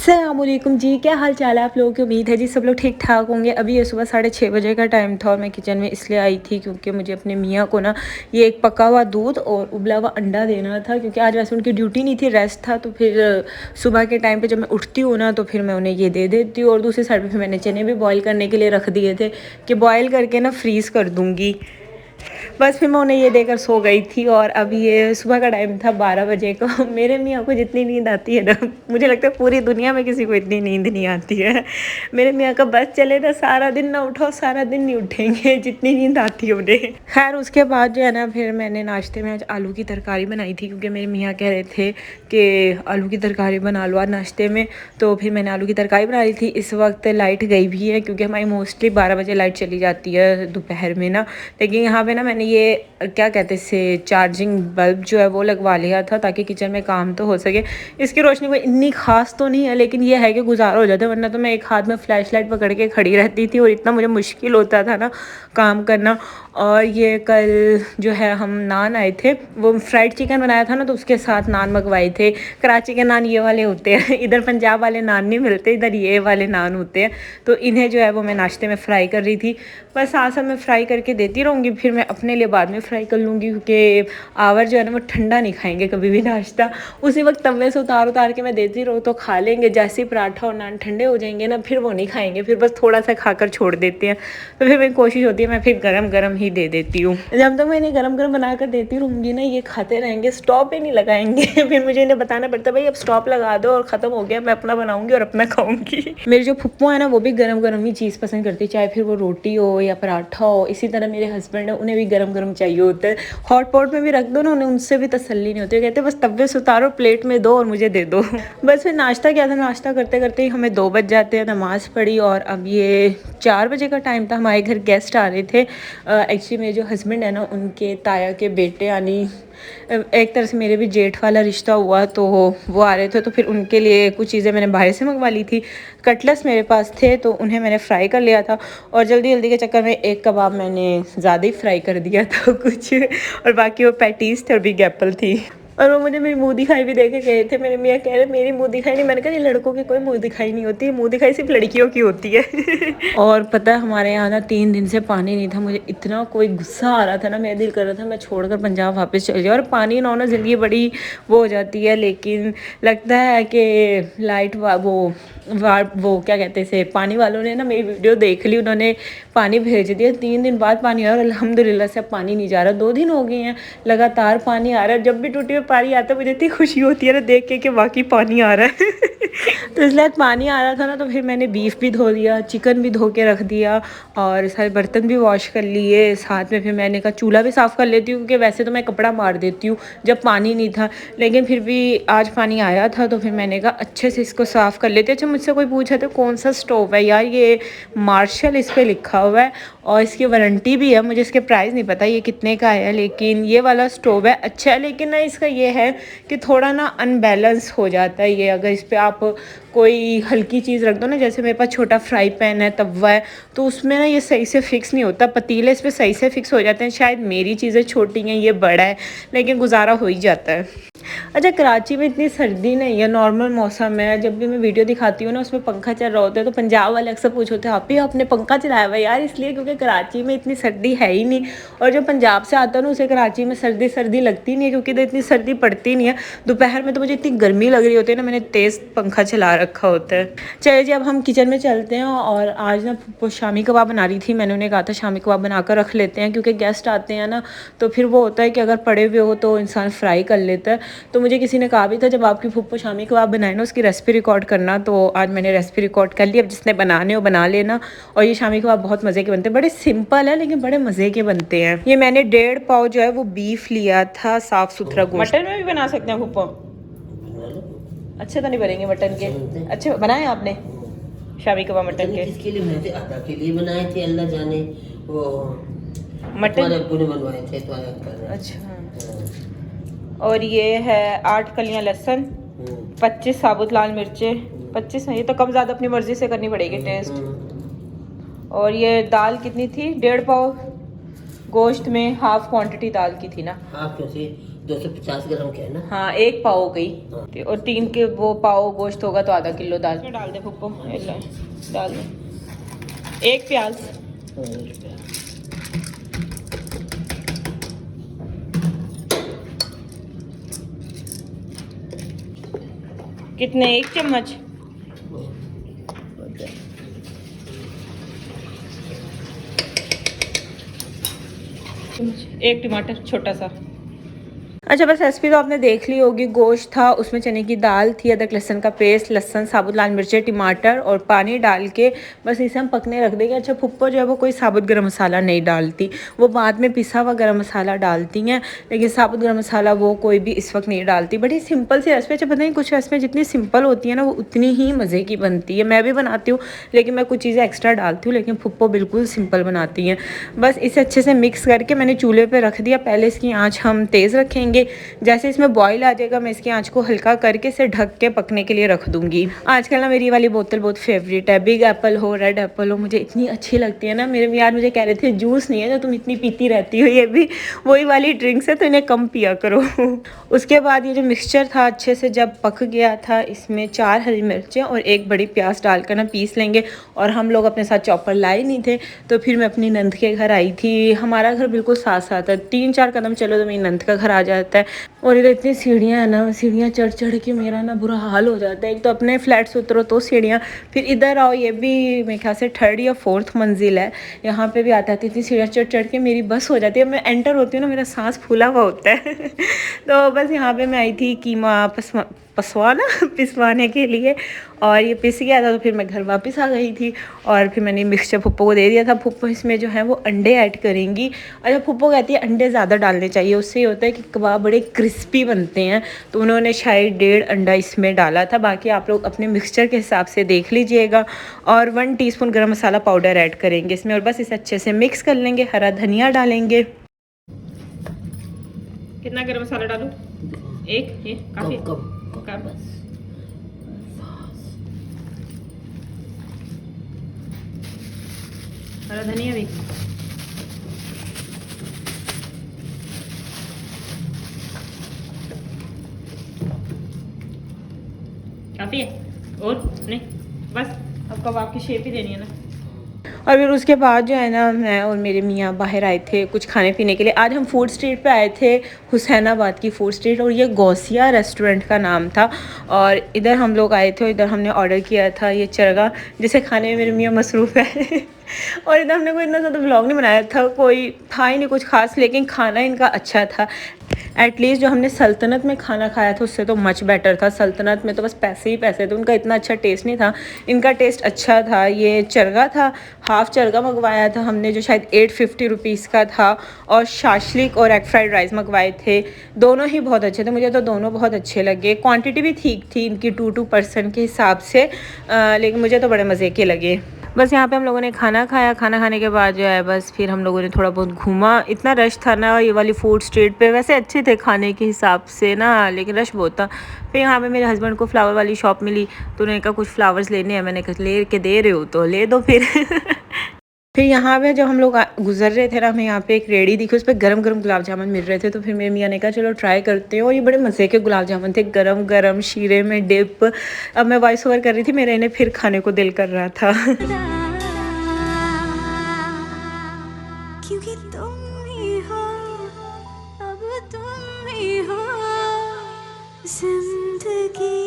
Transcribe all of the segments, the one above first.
अस्सलामुअलैकुम जी, क्या हाल चाल है आप लोगों की। उम्मीद है जी सब लोग ठीक ठाक होंगे। अभी ये सुबह 6:30 बजे का टाइम था और मैं किचन में इसलिए आई थी क्योंकि मुझे अपने मियाँ को ना ये एक पका हुआ दूध और उबला हुआ अंडा देना था, क्योंकि आज वैसे उनकी ड्यूटी नहीं थी, रेस्ट था। तो फिर सुबह के टाइम पे जब मैं उठती हूँ ना तो फिर मैं उन्हें ये दे देती हूँ। और दूसरी साइड पर फिर मैंने चने भी बॉयल करने के लिए रख दिए थे कि बॉयल करके ना फ्रीज़ कर दूँगी। बस फिर मैं उन्हें ये देकर सो गई थी। और अभी ये सुबह का टाइम था 12 बजे का। मेरे मियाँ को जितनी नींद आती है ना, मुझे लगता है पूरी दुनिया में किसी को इतनी नींद नहीं आती है। मेरे मियाँ का बस चले ना सारा दिन ना उठो, सारा दिन नहीं उठेंगे, जितनी नींद आती है उन्हें। खैर उसके बाद जो है ना फिर मैंने नाश्ते में आज आलू की तरकारी बनाई थी, क्योंकि मेरे मियाँ कह रहे थे कि आलू की तरकारी बना लो आज नाश्ते में। तो फिर मैंने आलू की तरकारी बना ली थी। इस वक्त लाइट गई भी है, क्योंकि हमारी मोस्टली 12 बजे लाइट चली जाती है दोपहर में ना। लेकिन यहाँ पे ना मैंने ये क्या कहते हैं इसे चार्जिंग बल्ब जो है वो लगवा लिया था, ताकि किचन में काम तो हो सके। इसकी रोशनी कोई इतनी खास तो नहीं है, लेकिन ये है कि गुजारा हो जाता है, वरना तो मैं एक हाथ में फ्लैश लाइट पकड़ के खड़ी रहती थी और इतना मुझे मुश्किल होता था ना काम करना। और ये कल जो है हम नान आए थे, वो फ्राइड चिकन बनाया था ना, तो उसके साथ नान मंगवाए थे। कराची के नान ये वाले होते हैं, इधर पंजाब वाले नान नहीं मिलते, इधर ये वाले नान होते हैं। तो इन्हें जो है वो मैं नाश्ते में फ्राई कर रही थी। बस साथ साथ मैं फ्राई करके देती रहूँगी, फिर मैं अपने लिए बाद में फ्राई कर लूँगी, क्योंकि आवर जो है ना वो ठंडा नहीं खाएंगे कभी भी नाश्ता। उसी वक्त तवे से उतार उतार के मैं देती रहूँ तो खा लेंगे। जैसे ही पराठा और नान ठंडे हो जाएंगे ना फिर वो नहीं खाएंगे, फिर बस थोड़ा सा खाकर छोड़ देते हैं। तो फिर मेरी कोशिश होती है मैं फिर गरम गरम ही दे देती हूँ। जब तक मैं इन्हें गरम गरम बना कर देती रहूँगी ना ये खाते रहेंगे, स्टॉप ही नहीं लगाएंगे। फिर मुझे इन्हें बताना पड़ता है भाई अब स्टॉप लगा दो और ख़त्म हो गया, मैं अपना बनाऊँगी और अपना खाऊँगी। मेरी जो फुप्पो है ना वो भी गरम गरम ही चीज़ पसंद करती है, चाहे फिर वो रोटी हो या पराठा हो। इसी तरह मेरे हस्बैंड है, उन्हें भी गरम गरम चाहिए होता है। हॉट पॉट में भी रख दो ना, उन्हें उनसे भी तसल्ली नहीं होती, कहते बस तवे से उतारो, प्लेट में दो और मुझे दे दो। बस फिर नाश्ता किया था, नाश्ता करते करते ही हमें 2 बज जाते हैं। नमाज़ पढ़ी और अब ये 4 बजे का टाइम था। हमारे घर गेस्ट आ रहे थे। एक्चुअली मेरे जो हस्बैंड है ना उनके ताया के बेटे, यानी एक तरह से मेरे भी जेठ वाला रिश्ता हुआ, तो वो आ रहे थे। तो फिर उनके लिए कुछ चीज़ें मैंने बाहर से मंगवा ली थी। कटलेट्स मेरे पास थे तो उन्हें मैंने फ्राई कर लिया था, और जल्दी जल्दी के चक्कर में एक कबाब मैंने ज़्यादा ही फ्राई कर दिया था कुछ, और बाकी वो पैटीज़ थे और बिग एप्पल थी। और वो मुझे मेरी मुँह दिखाई भी देके गए थे। मेरे मियाँ कह रहे मेरी मुँह दिखाई नहीं। मैंने कहा ये लड़कों की कोई मुँह दिखाई नहीं होती, मुँह दिखाई सिर्फ लड़कियों की होती है। और पता है हमारे यहाँ ना 3 दिन से पानी नहीं था। मुझे इतना कोई गुस्सा आ रहा था ना, मेरा दिल कर रहा था मैं छोड़कर पंजाब वापस चली जाऊँ। और पानी ना होना ज़िंदगी बड़ी वो हो जाती है, लेकिन लगता है कि लाइट वो क्या कहते हैं इसे, पानी वालों ने ना मेरी वीडियो देख ली, उन्होंने पानी भेज दिया। 3 दिन बाद पानी आया और अल्हम्दुलिल्लाह से अब पानी नहीं जा रहा। 2 दिन हो गए हैं लगातार पानी आ रहा है। जब भी टूटी में पानी आता है मुझे इतनी खुशी होती है ना देख के कि वाकई पानी आ रहा है। तो इसलिए पानी आ रहा था ना, तो फिर मैंने बीफ भी धो दिया, चिकन भी धो के रख दिया और सारे बर्तन भी वॉश कर लिए। साथ में फिर मैंने कहा चूल्हा भी साफ़ कर लेती हूँ, क्योंकि वैसे तो मैं कपड़ा मार देती हूँ जब पानी नहीं था, लेकिन फिर भी आज पानी आया था तो फिर मैंने कहा अच्छे से इसको साफ़ कर लेते। अच्छा मुझसे कोई पूछा तो कौन सा स्टोव है यार, ये मार्शल इस पर लिखा हुआ है और इसकी वारंटी भी है। मुझे इसके प्राइस नहीं पता ये कितने का है, लेकिन ये वाला स्टोव है अच्छा है। लेकिन ना इसका ये है कि थोड़ा ना अनबैलेंस हो जाता है ये, अगर इस पर आप कोई हल्की चीज़ रख दो ना, जैसे मेरे पास छोटा फ्राई पैन है, तवा है, तो उसमें ना ये सही से फिक्स नहीं होता। पतीले इस पर सही से फिक्स हो जाते हैं। शायद मेरी चीज़ें छोटी हैं, ये बड़ा है, लेकिन गुजारा हो ही जाता है। अच्छा कराची में इतनी सर्दी नहीं है, नॉर्मल मौसम है। जब भी मैं वीडियो दिखाती हूँ ना उसमें पंखा चल रहा होता है, तो पंजाब वाले अक्सर पूछते हैं आप ही आपने पंखा चलाया हुआ यार, इसलिए क्योंकि कराची में इतनी सर्दी है ही नहीं। और जो पंजाब से आता है ना उसे कराची में सर्दी लगती नहीं है, क्योंकि इधर इतनी सर्दी पड़ती नहीं है। दोपहर में तो मुझे इतनी गर्मी लग रही होती है ना, मैंने तेज़ पंखा चला रखा होता है। चलिए जी अब हम किचन में चलते हैं। और आज ना वो शामी कबाब बना रही थी, मैंने उन्हें कहा था शामी कबाब बना कर रख लेते हैं, क्योंकि गेस्ट आते हैं ना, तो फिर वो होता है कि अगर पड़े हुए हो तो इंसान फ्राई कर लेता है। तो मुझे किसी ने कहा भी था जब आपकी फुप्पो शामी कबाब बनाए ना उसकी रेसिपी रिकॉर्ड करना, तो आज मैंने रेसिपी रिकॉर्ड कर ली। अब जिसने बनाने हो बना लेना। और ये शामी कबाब बहुत मज़े के बनते हैं, बड़े सिंपल है लेकिन बड़े मज़े के बनते हैं। ये मैंने 1.5 पाव जो है वो बीफ लिया था, साफ़ सुथरा गोश्त। मटन में भी बना सकते हैं फुप्पो, अच्छे तो नहीं बनेंगे मटन के? अच्छे बनाए आपने शामी कबाब मटन के? किसके लिए बनाए थे? आटा के लिए बनाए थे, अल्लाह जाने। वो मटन बनवाए थे तो अच्छा। और ये है 8 कलियां लहसुन, 25 साबुत लाल मिर्चें, 25 नहीं तो कम ज़्यादा अपनी मर्ज़ी से करनी पड़ेगी टेस्ट। और ये दाल कितनी थी? 1.5 पाव गोश्त में हाफ क्वांटिटी दाल की थी ना? हाफ क्यों थी? 250 ग्राम के है ना। हाँ, एक पाव हो गई। हाँ। और 3 के वो पाव गोश्त होगा तो आधा किलो दाल में डाल दे फुप्पो। ये ले, डाल दे। एक प्याज। कितने? 1 चम्मच। एक टमाटर छोटा सा। अच्छा, बस रेसिपी तो आपने देख ली होगी। गोश्त था, उसमें चने की दाल थी, अदरक लहसुन का पेस्ट, लहसुन, साबुत लाल मिर्चें, टमाटर और पानी डाल के बस इसे हम पकने रख देंगे। अच्छा, फुप्पो जो है वो कोई साबुत गरम मसाला नहीं डालती, वो बाद में पिसा हुआ गरम मसाला डालती हैं, लेकिन साबुत गरम मसाला वो कोई भी इस वक्त नहीं डालती। बड़ी सिंपल सी रेसिपी। अच्छा, पता नहीं कुछ रेसिपी जितनी सिंपल होती है ना वो उतनी ही मज़े की बनती है। मैं भी बनाती हूँ लेकिन मैं कुछ चीज़ें एक्स्ट्रा डालती हूँ, लेकिन फुप्पो बिल्कुल सिंपल बनाती हैं। बस इसे अच्छे से मिक्स करके मैंने चूल्हे पर रख दिया। पहले इसकी आँच हम तेज़ रखेंगे। जैसे इसमें बॉईल आ जाएगा मैं इसकी आंच को हल्का करके इसे ढक के पकने के लिए रख दूंगी। आजकल ना मेरी वाली बोतल बहुत फेवरेट है। बिग एप्पल हो, रेड एप्पल हो, मुझे इतनी अच्छी लगती है ना। मेरे यार मुझे कह रहे थे जूस नहीं है जो तुम इतनी पीती रहती हो, ये भी वही वाली ड्रिंक्स है तो इन्हें कम पिया करो। उसके बाद ये जो मिक्सचर था अच्छे से जब पक गया था, इसमें 4 हरी मिर्चें और 1 बड़ी प्याज डालकर ना पीस लेंगे। और हम लोग अपने साथ चॉपर लाए नहीं थे तो फिर मैं अपनी नंद के घर आई थी। हमारा घर बिल्कुल साथ साथ है, 3-4 कदम चलो तो मेरी नंद का घर आ जाता है। और इधर इतनी सीढ़ियाँ हैं ना, सीढ़ियाँ चढ़ चढ़ के मेरा ना बुरा हाल हो जाता है। एक तो अपने फ्लैट से उतरो तो सीढ़ियाँ, फिर इधर आओ, ये भी मेरे ख्याल से 3rd या 4th मंजिल है, यहाँ पे भी आता है। इतनी सीढ़ियाँ चढ़ चढ़ के मेरी बस हो जाती है। मैं एंटर होती हूँ ना मेरा सांस फूला हुआ होता है। तो बस यहाँ पे मैं आई थी कीमा पिसवाने के लिए, और ये पिस गया था तो फिर मैं घर वापस आ गई थी। और फिर मैंने मिक्सचर फुप्पो को दे दिया था। फुप्पो इसमें जो है वो अंडे ऐड करेंगी। अच्छा, फुप्पो कहती है अंडे ज़्यादा डालने चाहिए, उससे ये होता है कि कबाब बड़े क्रिस्पी बनते हैं। तो उन्होंने शायद 1.5 अंडा इसमें डाला था। बाकी आप लोग अपने मिक्सचर के हिसाब से देख लीजिएगा। और 1 टीस्पून गरम मसाला पाउडर ऐड करेंगे इसमें, और बस इसे अच्छे से मिक्स कर लेंगे। हरा धनिया डालेंगे। कितना गरम मसाला डालूँ? 1? ये काफ़ी कम। हरा धनिया भी। काफ़ी है और नहीं, बस अब कबाब की शेप ही देनी है ना। और फिर उसके बाद जो है ना मैं और मेरे मियाँ बाहर आए थे कुछ खाने पीने के लिए। आज हम फूड स्ट्रीट पे आए थे, हुसैनाबाद की फूड स्ट्रीट, और ये गौसिया रेस्टोरेंट का नाम था। और इधर हम लोग आए थे और इधर हमने ऑर्डर किया था ये चरगा, जिसे खाने में मेरे मियाँ मसरूफ़ है। और इधर हमने कोई इतना ज़्यादा व्लॉग नहीं बनाया था, कोई था ही नहीं कुछ खास, लेकिन खाना इनका अच्छा था। एटलीस्ट जो हमने सल्तनत में खाना खाया था उससे तो मच बेटर था। सल्तनत में तो बस पैसे ही पैसे थे, उनका इतना अच्छा टेस्ट नहीं था। इनका टेस्ट अच्छा था। ये चरगा था, हाफ़ चरगा मंगवाया था हमने जो शायद 850 रुपीज़ का था, और शाशलिक और एग फ्राइड राइस मंगवाए थे। दोनों ही बहुत अच्छे थे, मुझे तो दोनों बहुत अच्छे लगे। क्वांटिटी भी ठीक थी इनकी 2 पर्सन के हिसाब से, लेकिन मुझे तो बड़े मज़े के लगे। बस यहाँ पे हम लोगों ने खाना खाया। खाना खाने के बाद जो है बस फिर हम लोगों ने थोड़ा बहुत घूमा। इतना रश था ना ये वाली फूड स्ट्रीट पे, वैसे अच्छे थे खाने के हिसाब से ना, लेकिन रश बहुत था। फिर यहाँ पे मेरे हस्बैंड को फ्लावर वाली शॉप मिली तो उन्होंने कहा कुछ फ्लावर्स लेने हैं। मैंने कहा ले के दे रहे हो तो ले दो फिर। फिर यहाँ पे जब हम लोग गुजर रहे थे ना, हमें यहाँ पे एक रेडी दिखी, उस पर गरम गरम गुलाब जामुन मिल रहे थे। तो फिर मेरे मियाँ ने कहा चलो ट्राई करते हैं, और ये बड़े मज़े के गुलाब जामुन थे, गरम गरम शीरे में डिप। अब मैं वॉइस ओवर कर रही थी, मेरे इन्हें फिर खाने को दिल कर रहा था। क्योंकि तुम ही हो, अब तुम ही हो जिंदगी,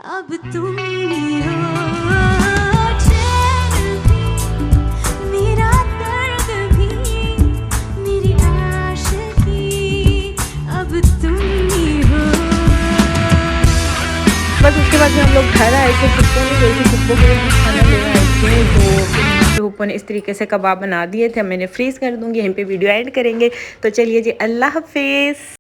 अब तुम ही हो। चैन भी, मेरा दर्द भी, मेरी आशिकी, अब तुम ही हो। बस उसके बाद हम लोग घर आए थे। फुप्पो ने गई थी, फुप्पो के लिए खाना ले आए थे, तो फुप्पो ने इस तरीके से कबाब बना दिए थे। मैंने फ्रीज़ कर दूँगी, यहीं पे वीडियो एंड करेंगे। तो चलिए जी, अल्लाह हाफिज़।